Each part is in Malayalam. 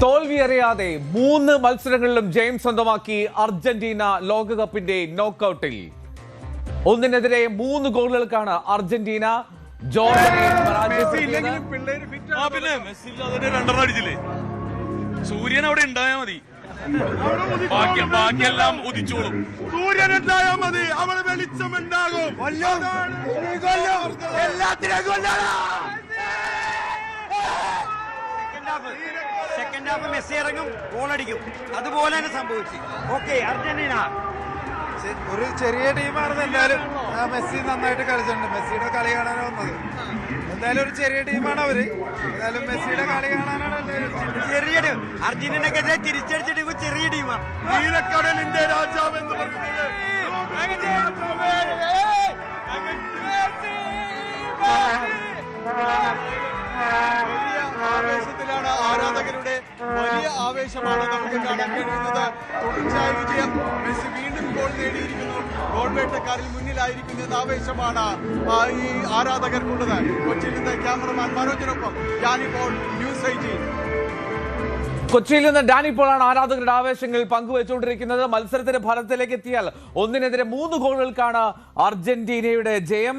തോൽവി അറിയാതെ 3 മത്സരങ്ങളിലും ജയം സ്വന്തമാക്കി അർജന്റീന ലോകകപ്പിന്റെ നോക്കൌട്ടിൽ. 1-നെതിരെ 3 ഗോളുകൾക്കാണ് അർജന്റീന ജോർഡനെ പരാജയപ്പെടുത്തിയത്. സൂര്യൻ അവിടെ ഉണ്ടായാൽ മതി, ബാക്കിയെല്ലാം ഉദിച്ചോളും. സൂര്യൻ ഉണ്ടായാൽ മതി, അവള് വെളിച്ചമുണ്ടാകും. സെക്കൻഡ് ഹാഫ് മെസ്സി ഇറങ്ങും, ഗോളടിക്കും. അതുപോലെ തന്നെ സംഭവിച്ചു. ഓക്കെ, അർജന്റീന ഒരു ചെറിയ ടീമാണെന്ന്. എന്തായാലും മെസ്സി നന്നായിട്ട് കളിച്ചിട്ടുണ്ട്. മെസ്സിയുടെ കളി കാണാനാണ് വന്നത്. എന്തായാലും ഒരു ചെറിയ ടീമാണ് അവര്. എന്തായാലും മെസ്സിയുടെ കളി കാണാനാണ് ചെറിയ ടീം. അർജന്റീനക്കെതിരെ തിരിച്ചടിച്ചിട്ട് ചെറിയ ടീമാണ്. നീലക്കടലിന്റെ രാജാവ് എന്ന് പറയുന്നത് ആവേശത്തിലാണ് ആരാധകരുടെ വലിയ ആവേശമാണ് നമുക്ക് കാണാൻ കഴിയുന്നത്. തുടർച്ചയായ വിജയം, മെസ്സി വീണ്ടും ഗോൾ നേടിയിരിക്കുന്നു, ഗോൾ വേട്ടക്കാരിൽ മുന്നിലായിരിക്കുന്ന ആവേശമാണ് ഈ ആരാധകർക്കുള്ളത്. കൊച്ചിയിൽ നിന്ന് ക്യാമറമാൻ മനോജിനൊപ്പം ഞാനിപ്പോൾ ന്യൂസ് 18. കൊച്ചിയിൽ നിന്ന് ഡാനി പോളാണ് ആരാധകരുടെ ആവേശങ്ങൾ പങ്കുവെച്ചുകൊണ്ടിരിക്കുന്നത്. മത്സരത്തിന്റെ ഫലത്തിലേക്ക് എത്തിയാൽ 1-നെതിരെ 3 ഗോളുകൾക്കാണ് അർജന്റീനയുടെ ജയം.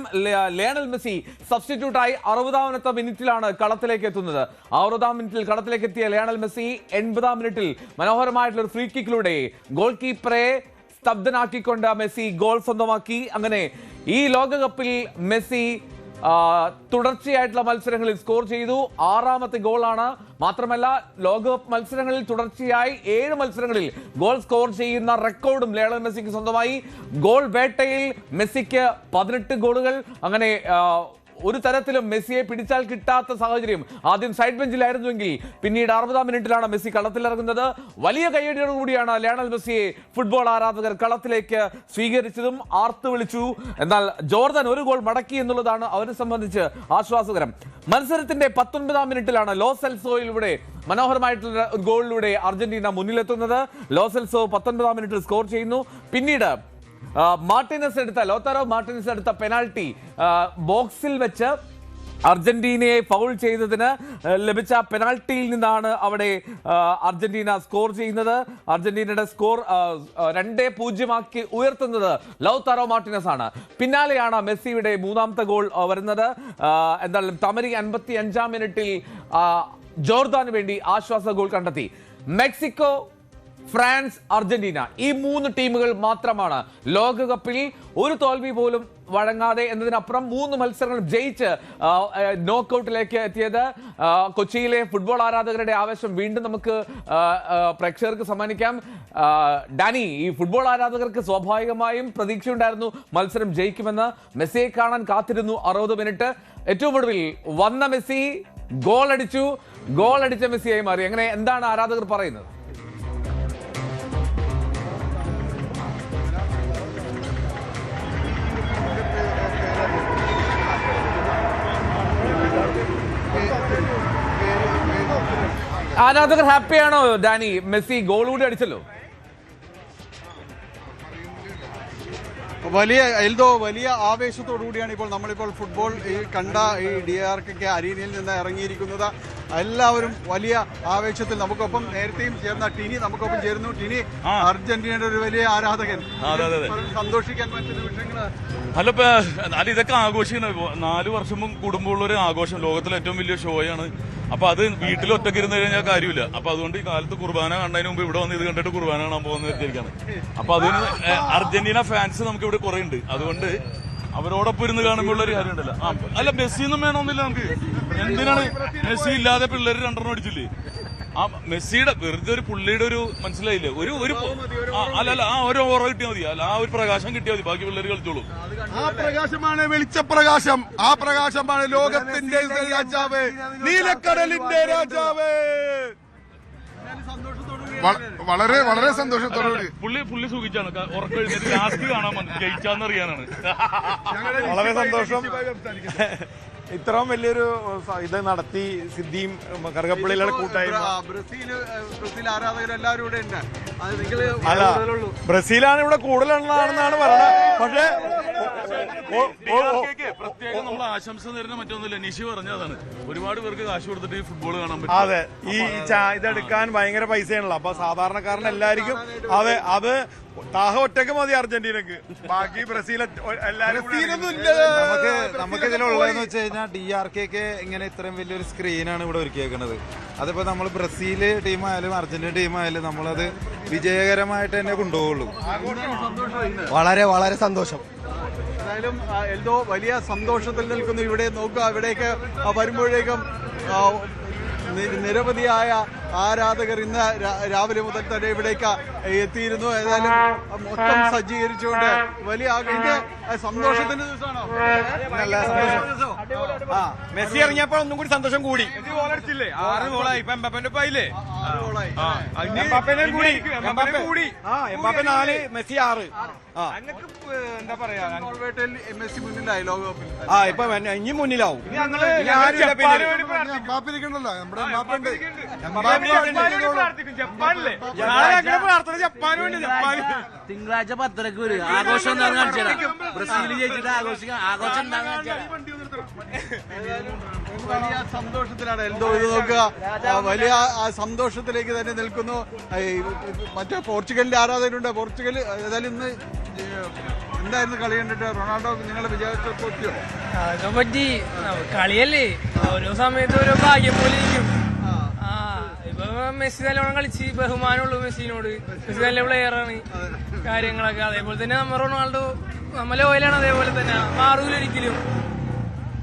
ലയണൽ മെസ്സി സബ്സ്റ്റിറ്റ്യൂട്ടായി 60ാമത്തെ മിനിറ്റിലാണ് കളത്തിലേക്ക് എത്തുന്നത്. 60ാം മിനിറ്റിൽ കളത്തിലേക്ക് എത്തിയ ലയണൽ മെസ്സി 80ാം മിനിറ്റിൽ മനോഹരമായിട്ടുള്ള ഒരു ഫ്രീ കിക്കിലൂടെ ഗോൾ കീപ്പറെ സ്തബ്ധനാക്കിക്കൊണ്ട് മെസ്സി ഗോൾ സ്വന്തമാക്കി. അങ്ങനെ ഈ ലോകകപ്പിൽ മെസ്സി തുടർച്ചയായിട്ടുള്ള മത്സരങ്ങളിൽ സ്കോർ ചെയ്തു. 6ാമത്തെ ഗോളാണ്. മാത്രമല്ല, ലോകകപ്പ് മത്സരങ്ങളിൽ തുടർച്ചയായി 7 മത്സരങ്ങളിൽ ഗോൾ സ്കോർ ചെയ്യുന്ന റെക്കോർഡും ലയണൽ മെസ്സിക്ക് സ്വന്തമായി. ഗോൾ വേട്ടയിൽ മെസ്സിക്ക് 18 ഗോളുകൾ. അങ്ങനെ ഒരു തരത്തിലും മെസ്സിയെ പിടിച്ചാൽ കിട്ടാത്ത സാഹചര്യം. ആദ്യം സൈഡ് ബെഞ്ചിലായിരുന്നുവെങ്കിൽ പിന്നീട് 60ാം മിനിറ്റിലാണ് മെസ്സി കളത്തിലിറങ്ങുന്നത്. വലിയ കയ്യടിയോടുകൂടിയാണ് ലയണൽ മെസ്സിയെ ഫുട്ബോൾ ആരാധകർ കളത്തിലേക്ക് സ്വീകരിച്ചതും ആർത്തു വിളിച്ചു. എന്നാൽ ജോർദൻ ഒരു ഗോൾ മടക്കി എന്നുള്ളതാണ് അവരെ സംബന്ധിച്ച് ആശ്വാസകരം. മത്സരത്തിന്റെ 19ാം മിനിറ്റിലാണ് ലോ സെൽസോയിലൂടെ മനോഹരമായിട്ടുള്ള ഒരു ഗോളിലൂടെ അർജന്റീന മുന്നിലെത്തുന്നത്. ലോ സെൽസോ 19ാം മിനിറ്റിൽ സ്കോർ ചെയ്യുന്നു. പിന്നീട് ലോതാരോ മാർട്ടിനസ് എടുത്ത പെനാൽറ്റി ബോക്സിൽ വെച്ച് അർജന്റീനയെ ഫൗൾ ചെയ്തതിന് ലഭിച്ച പെനാൽറ്റിയിൽ നിന്നാണ് അവിടെ അർജന്റീന സ്കോർ ചെയ്യുന്നത്. അർജന്റീനയുടെ സ്കോർ 2-0 ഉയർത്തുന്നത് ലൗതാരോ മാർട്ടിനസ് ആണ്. പിന്നാലെയാണ് മെസ്സിയുടെ 3ാമത്തെ ഗോൾ വരുന്നത്. എന്തായാലും തമരി 55ാം മിനിറ്റിൽ ജോർദാന് വേണ്ടി ആശ്വാസ ഗോൾ കണ്ടെത്തി. മെക്സിക്കോ, ഫ്രാൻസ്, അർജന്റീന ഈ 3 ടീമുകൾ മാത്രമാണ് ലോകകപ്പിൽ ഒരു തോൽവി പോലും വഴങ്ങാതെ എന്നതിനപ്പുറം 3 മത്സരങ്ങൾ ജയിച്ച് നോക്കൌട്ടിലേക്ക് എത്തിയത്. കൊച്ചിയിലെ ഫുട്ബോൾ ആരാധകരുടെ ആവേശം വീണ്ടും നമുക്ക് പ്രേക്ഷകർക്ക് സമ്മാനിക്കാം. ഡാനി, ഈ ഫുട്ബോൾ ആരാധകർക്ക് സ്വാഭാവികമായും പ്രതീക്ഷയുണ്ടായിരുന്നു മത്സരം ജയിക്കുമെന്ന്. മെസ്സിയെ കാണാൻ കാത്തിരുന്നു 60 മിനിറ്റ്. ഏറ്റവും ഒടുവിൽ വന്ന മെസ്സി ഗോൾ അടിച്ച മെസ്സിയായി മാറി. അങ്ങനെ എന്താണ് ആരാധകർ പറയുന്നത്? ആരാധകർ ഹാപ്പിയാണോ ഡാനി? മെസ്സി ഗോൾ കൂടി അടിച്ചല്ലോ. വലിയ ആവേശത്തോടു കൂടിയാണ് ഇപ്പോൾ നമ്മളിപ്പോൾ ഫുട്ബോൾ കണ്ട ഈ DRK അരീനയിൽ നിന്ന് ഇറങ്ങിയിരിക്കുന്നത്. എല്ലാവരും വലിയ ആവേശത്തിൽ. നമുക്കൊപ്പം നേരത്തെയും ചേർന്ന ടിനി നമുക്കൊപ്പം ചേരുന്നു. ടിനി, അർജന്റീനയുടെ ഒരു വലിയ ആരാധകൻ, സന്തോഷിക്കാൻ പറ്റുന്ന നിമിഷങ്ങള്. അല്ല, ഇതൊക്കെ ആഘോഷിക്കുന്നത് 4 വർഷം കൂടുമ്പോഴുള്ള ഒരു ആഘോഷം. ലോകത്തിലെ ഏറ്റവും വലിയ ഷോയാണ്. അപ്പൊ അത് വീട്ടിൽ ഒറ്റയ്ക്ക് ഇരുന്ന് കഴിഞ്ഞാൽ കാര്യമില്ല. അപ്പൊ അതുകൊണ്ട് ഈ കാലത്ത് കുർബാന കാണുന്നതിന് മുമ്പ് ഇവിടെ വന്ന് ഇത് കണ്ടിട്ട് കുർബാന കാണാൻ പോകുന്ന വിചാരിക്കാണ്. അപ്പൊ അതിന് അർജന്റീന ഫാൻസ് നമുക്ക് ഇവിടെ കുറെ ഉണ്ട്. അതുകൊണ്ട് അവരോടൊപ്പം ഇരുന്ന് കാണുമ്പോൾ ഒരു കാര്യം ഉണ്ടല്ലോ. അല്ല, മെസ്സിയൊന്നും വേണമെന്നില്ല നമുക്ക്. എന്തിനാണ് മെസ്സി ഇല്ലാതെ പിള്ളേർ 2 അടിച്ചില്ലേ? ആ മെസ്സിയുടെ വെറുതെ ഒരു പുള്ളിയുടെ ഒരു മനസ്സിലായില്ലേ, ഒരു അല്ല ഒരു ഓറ കിട്ടിയാൽ മതി. അല്ല, ആ ഒരു പ്രകാശം കിട്ടിയാൽ മതി, ബാക്കി പിള്ളേർ കളിച്ചോളൂ. ആ പ്രകാശമാണ് വെളിച്ചപ്രകാശം. ആ പ്രകാശമാണ് ലോകത്തിന്റെ രാജാവ്, നീലക്കടലിന്റെ രാജാവ്. വളരെ വളരെ സന്തോഷത്തോടുകൂടി പുള്ളി സുഖിച്ചാണ്. ഉറക്കം എഴുന്നേറ്റ് ലാസ്റ്റ് കാണാൻ ജയിച്ചാന്നറിയാനാണ്. വളരെ സന്തോഷം. ഇത്രയും വലിയൊരു ഇത് നടത്തി സിദ്ധിയും കറുകപ്പള്ളിയിലെ കൂട്ടായ്മ. ബ്രസീൽ ആരാധകരെല്ലാവരും ഇവിടെ ഉണ്ട്. അല്ല, ബ്രസീലാണ് ഇവിടെ കൂടുതലുള്ളതാണെന്നാണ് പറയുന്നത്. പക്ഷേ പ്രത്യേകം നമ്മൾ ആശംസ നേരുന്ന മറ്റൊന്നുമില്ല. നിഷി പറഞ്ഞതാണ്, ഒരുപാട് പേർക്ക് കാശ് കൊടുത്തിട്ട് ഈ ഫുട്ബോൾ കാണാൻ പറ്റും. അതെ, ഈ ഇതെടുക്കാൻ ഭയങ്കര പൈസയാണല്ലോ. അപ്പൊ സാധാരണക്കാരൻ എല്ലാവർക്കും അത് താഹ ഒറ്റക്ക് മതി അർജന്റീനക്ക്, ബാക്കി ബ്രസീൽ എല്ലാവരും. നമുക്ക് ഇതിലുള്ളതെന്ന് വെച്ച് കഴിഞ്ഞാൽ DRK ഇങ്ങനെ ഇത്രയും വലിയൊരു സ്ക്രീനാണ് ഇവിടെ ഒരുക്കിയേക്കുന്നത്. അതിപ്പോ നമ്മൾ ബ്രസീൽ ടീമായാലും അർജന്റീന ടീമായാലും നമ്മളത് വിജയകരമായിട്ട് തന്നെ കൊണ്ടുപോകുള്ളൂ. വളരെ വളരെ സന്തോഷം. എന്തായാലും എൽദോ വലിയ സന്തോഷത്തിൽ നിൽക്കുന്നു. ഇവിടെ നോക്കുക, ഇവിടേക്ക് വരുമ്പോഴേക്കും നിരവധിയായ ആരാധകർ ഇന്ന് രാവിലെ മുതൽ തന്നെ ഇവിടേക്ക് എത്തിയിരുന്നു. ഏതായാലും മൊത്തം സജ്ജീകരിച്ചുകൊണ്ട് വലിയ സന്തോഷത്തിന്റെ ദിവസമാണോ? മെസ്സി ഇറങ്ങിയപ്പോൾ ഒന്നും കൂടി സന്തോഷം കൂടി. 6 ഗോളായി. ഇപ്പൊ എംബാപ്പന്റെ പായില്ലേ, കൂടി. Mbappe 4, Messi 6. എന്താ പറയാ, മെസ്സി മുന്നിലായി ലോകകപ്പിൽ. ഇപ്പൊ ഇനി മുന്നിലാവും. തിങ്കളാഴ്ച 10:30 വരും. ആഘോഷം എന്താണെന്ന് കാണിച്ചാൽ ബ്രസീൽ ജയിച്ചിട്ട് ആഘോഷം വലിയ സന്തോഷത്തിലാണ് എൽദോ. ഇത് നോക്കുക, വലിയ സന്തോഷത്തിലേക്ക് തന്നെ നിൽക്കുന്നു. മറ്റേ പോർച്ചുഗലിന്റെ ആരാധകരുണ്ട്. പോർച്ചുഗൽ ഏതായാലും ഇന്ന് എന്തായിരുന്നു കളി കണ്ടിട്ട്? റൊണാൾഡോ നിങ്ങളെ വിചാരിച്ചോ? പറ്റി കളിയല്ലേ, ഓരോ സമയത്ത് ഓരോ ഭാഗ്യം പോലെ ഇരിക്കും. ഇപ്പൊ മെസ്സി നല്ലോണം കളിച്ച് ബഹുമാനമുള്ളൂ മെസ്സിനോട്. മെസ്സി നല്ല പ്ലെയറാണ്, കാര്യങ്ങളൊക്കെ. അതേപോലെ തന്നെ നമ്മ റൊണാൾഡോ നമ്മ ലോയലാണ്, അതേപോലെ തന്നെ മാറൂല ഒരിക്കലും.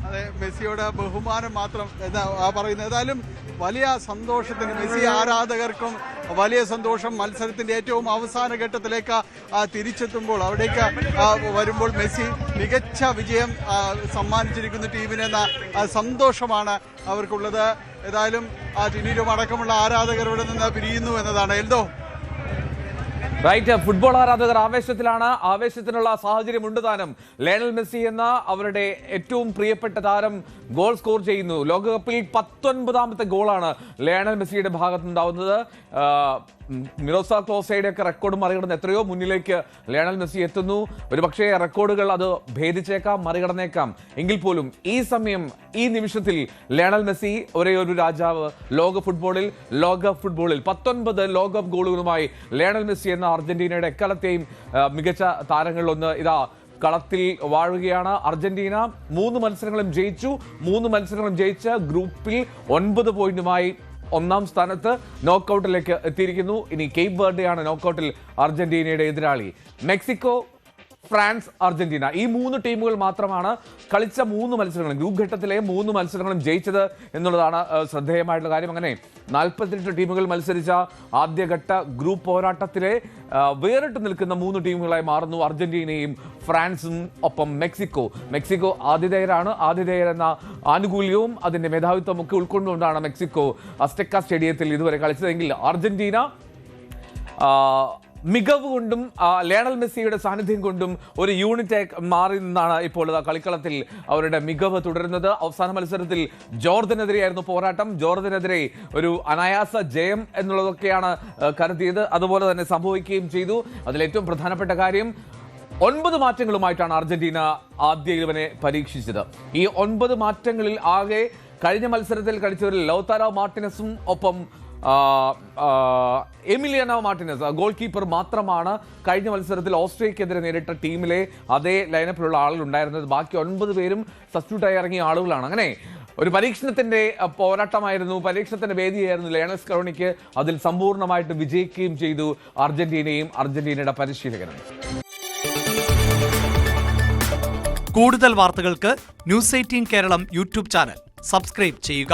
അതെ, മെസ്സിയോട് ബഹുമാനം മാത്രം എന്താ പറയുന്നത്. ഏതായാലും വലിയ സന്തോഷത്തിന് മെസ്സി ആരാധകർക്കും വലിയ സന്തോഷം. മത്സരത്തിന്റെ ഏറ്റവും അവസാന ഘട്ടത്തിലേക്ക് തിരിച്ചെത്തുമ്പോൾ, അവിടേക്ക് വരുമ്പോൾ മെസ്സി മികച്ച വിജയം സമ്മാനിച്ചിരിക്കുന്ന ടീമിനെന്ന സന്തോഷമാണ് അവർക്കുള്ളത്. ഏതായാലും ടിനീരും അടക്കമുള്ള ആരാധകർ ഇവിടെ നിന്ന് പിരിയുന്നു എന്നതാണ്. എൽദോ, റൈറ്റ്, ഫുട്ബോൾ ആരാധകർ ആവേശത്തിലാണ്. ആവേശത്തിനുള്ള സാഹചര്യം ഉണ്ട് താനും. ലയണൽ മെസ്സി എന്ന അവരുടെ ഏറ്റവും പ്രിയപ്പെട്ട താരം ഗോൾ സ്കോർ ചെയ്യുന്നു. ലോകകപ്പിൽ 19ാമത്തെ ഗോളാണ് ലയണൽ മെസ്സിയുടെ ഭാഗത്തുനിന്നുണ്ടാവുന്നത്. മിറോസ്ലാവ് ക്ലോസയുടെ ഒക്കെ റെക്കോർഡ് മറികടന്ന് എത്രയോ മുന്നിലേക്ക് ലയണൽ മെസ്സി എത്തുന്നു. ഒരുപക്ഷേ റെക്കോർഡുകൾ അത് ഭേദിച്ചേക്കാം, മറികടന്നേക്കാം. എങ്കിൽ പോലും ഈ സമയം, ഈ നിമിഷത്തിൽ ലയണൽ മെസ്സി ഒരേ ഒരു രാജാവ് ലോക ഫുട്ബോളിൽ. 19 ലോകകപ്പ് ഗോളുകളുമായി ലയണൽ മെസ്സി എന്ന അർജന്റീനയുടെ എക്കാലത്തെയും മികച്ച താരങ്ങളിലൊന്ന് ഇതാ കളത്തിൽ വാഴുകയാണ്. അർജന്റീന 3 മത്സരങ്ങളും ജയിച്ചു. 3 മത്സരങ്ങളും ജയിച്ച് ഗ്രൂപ്പിൽ 9 പോയിന്റുമായി 1ാം സ്ഥാനത്ത് നോക്കൌട്ടിലേക്ക് എത്തിയിരിക്കുന്നു. ഇനി കേപ്പ് വെർഡെയാണ് നോക്കൌട്ടിൽ അർജന്റീനയുടെ എതിരാളി. മെക്സിക്കോ, ഫ്രാൻസ്, അർജന്റീന, ഈ 3 ടീമുകൾ മാത്രമാണ് കളിച്ച 3 മത്സരങ്ങളും, ഗ്രൂപ്പ് ഘട്ടത്തിലെ 3 മത്സരങ്ങളും ജയിച്ചത് എന്നുള്ളതാണ് ശ്രദ്ധേയമായിട്ടുള്ള കാര്യം. അങ്ങനെ 48 ടീമുകൾ മത്സരിച്ച ആദ്യഘട്ട ഗ്രൂപ്പ് പോരാട്ടത്തിലെ വേറിട്ട് നിൽക്കുന്ന 3 ടീമുകളായി മാറുന്നു അർജന്റീനയും ഫ്രാൻസും ഒപ്പം മെക്സിക്കോ ആതിഥേയരാണ്. ആതിഥേയരെന്ന ആനുകൂല്യവും അതിന്റെ മേധാവിത്വം ഒക്കെ ഉൾക്കൊണ്ടുകൊണ്ടാണ് മെക്സിക്കോ അസ്ടെക്ക സ്റ്റേഡിയത്തിൽ ഇതുവരെ കളിച്ചതെങ്കിൽ അർജന്റീന മികവ് കൊണ്ടും ലയണൽ മെസ്സിയുടെ സാന്നിധ്യം കൊണ്ടും ഒരു യൂണിറ്റ് മാറി നിന്നാണ് ഇപ്പോൾ കളിക്കളത്തിൽ അവരുടെ മികവ് തുടരുന്നത്. അവസാന മത്സരത്തിൽ ജോർദനെതിരെയായിരുന്നു പോരാട്ടം. ജോർദനെതിരെ ഒരു അനായാസ ജയം എന്നുള്ളതൊക്കെയാണ് കരുതിയത്. അതുപോലെ തന്നെ സംഭവിക്കുകയും ചെയ്തു. അതിലേറ്റവും പ്രധാനപ്പെട്ട കാര്യം 9 മാറ്റങ്ങളുമായിട്ടാണ് അർജന്റീന ആദ്യ 11 പരീക്ഷിച്ചത്. ഈ 9 മാറ്റങ്ങളിൽ ആകെ കഴിഞ്ഞ മത്സരത്തിൽ കളിച്ചവരിൽ ലൗതാരോ മാർട്ടിനസും ഒപ്പം എമിലിയാനോ മാർട്ടിനസ് ഗോൾ കീപ്പർ മാത്രമാണ് കഴിഞ്ഞ മത്സരത്തിൽ ഓസ്ട്രിയക്കെതിരെ നേരിട്ട ടീമിലെ അതേ ലൈനപ്പിലുള്ള ആളുകളുണ്ടായിരുന്നത്. ബാക്കി 9 പേരും സബ്സ്റ്റിറ്റ്യൂട്ടായി ഇറങ്ങിയ ആളുകളാണ്. അങ്ങനെ ഒരു പരീക്ഷണത്തിന്റെ പോരാട്ടമായിരുന്നു, പരീക്ഷണത്തിന്റെ വേദിയായിരുന്നു ലയണൽ സ്കലോണിക്ക്. അതിൽ സമ്പൂർണ്ണമായിട്ട് വിജയിക്കുകയും ചെയ്തു അർജന്റീനയും അർജന്റീനയുടെ പരിശീലകനും. കൂടുതൽ വാർത്തകൾക്ക് News 18 Keralam YouTube channel subscribe ചെയ്യുക.